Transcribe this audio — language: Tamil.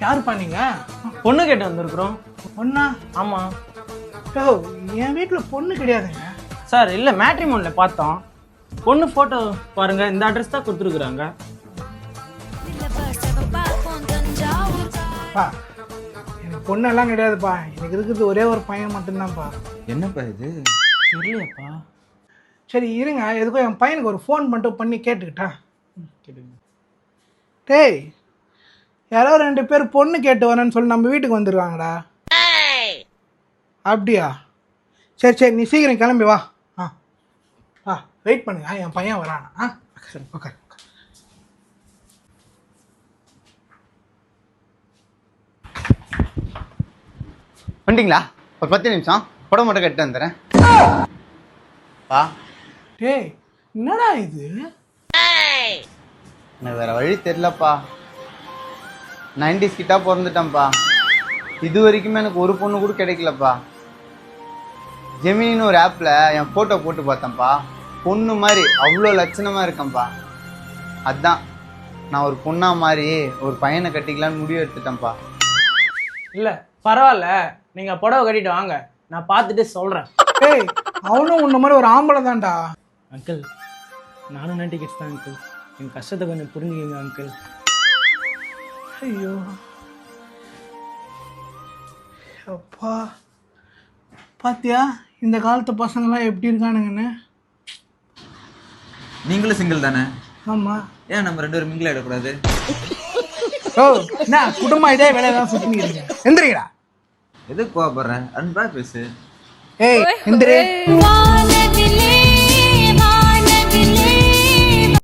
யாருப்பா நீங்க? பொண்ணு கேட்டு வந்திருக்கிறோம். பொண்ணா? ஆமாம் என் வீட்டில் பொண்ணு கிடையாதுங்க சார். இல்லை மேட்ரிமோனில் பார்த்தோம். பொண்ணு ஃபோட்டோ பாருங்க, இந்த அட்ரஸ் தான் கொடுத்துருக்குறாங்க. பா எனக்கு பொண்ணெல்லாம் கிடையாதுப்பா. எனக்கு இருக்கிறது ஒரே ஒரு பையன் மட்டும்தான்ப்பா. என்னப்பா இது? தெரியலையாப்பா. சரி இருங்க, எதுக்கும் என் பையனுக்கு ஒரு ஃபோன் மட்டும் பண்ணி கேட்டுக்கிட்டா. கேட்டுங்க. டேய், யாரோ 2 பேர் பொண்ணு கேட்டு வரேன்னு சொல்லி நம்ம வீட்டுக்கு வந்துருக்காங்கடா. அப்படியா? சரி சரி, நீ சீக்கிரம் கிளம்பி வா. வெயிட் பண்ணுங்க, என் பையன் வரானா. சரி ஓகே. வந்துட்டீங்களா? ஒரு 10 நிமிஷம் படம் மட்டும் கட்டு வந்துடுறேன். பா டேய், என்னடா இது? எனக்கு வேற வழி தெரிலப்பா. 90s கிட்டா பிறந்துட்டேன்ப்பா. இது வரைக்குமே எனக்கு ஒரு பொண்ணு கூட கிடைக்கலப்பா. ஜெமினின்னு ஒரு ஆப்பில் என் ஃபோட்டோ போட்டு பார்த்தேன்ப்பா. பொண்ணு மாதிரி அவ்வளோ லட்சணமாக இருக்கேன்ப்பா. அதான் நான் ஒரு பொண்ணா மாதிரி ஒரு பையனை கட்டிக்கலான்னு முடிவு எடுத்துட்டேன்ப்பா. இல்லை பரவாயில்ல, நீங்கள் புடவை கட்டிட்டு வாங்க, நான் பார்த்துட்டு சொல்கிறேன். டேய், அவனும் உன்ன மாதிரி ஒரு ஆம்பளை தான்டா. அங்கிள், நானும் 90 கிட்ஸ் தான் அங்கிள். என் கஷ்டத்தை கொஞ்சம் புரிஞ்சுக்கிங்க அங்கிள். ஐயோ அப்பா, பாத்தியா இந்த காலத்து பசங்களாம் எப்படி இருக்கானுங்கன்னு? நீங்களும் சிங்கிள் தானே? ஆமாம். ஏன் நம்ம 2 பேரும் மிங்கிள் ஆகிடக்கூடாது? ஓ என்ன குடும்பம் இதே வேலையை தான் சுற்றிக்கிறீங்க. எந்திரிங்கடா. எதுக்கு கோவப்படுற? அன்பா பேசு. ஏய் எந்திரி.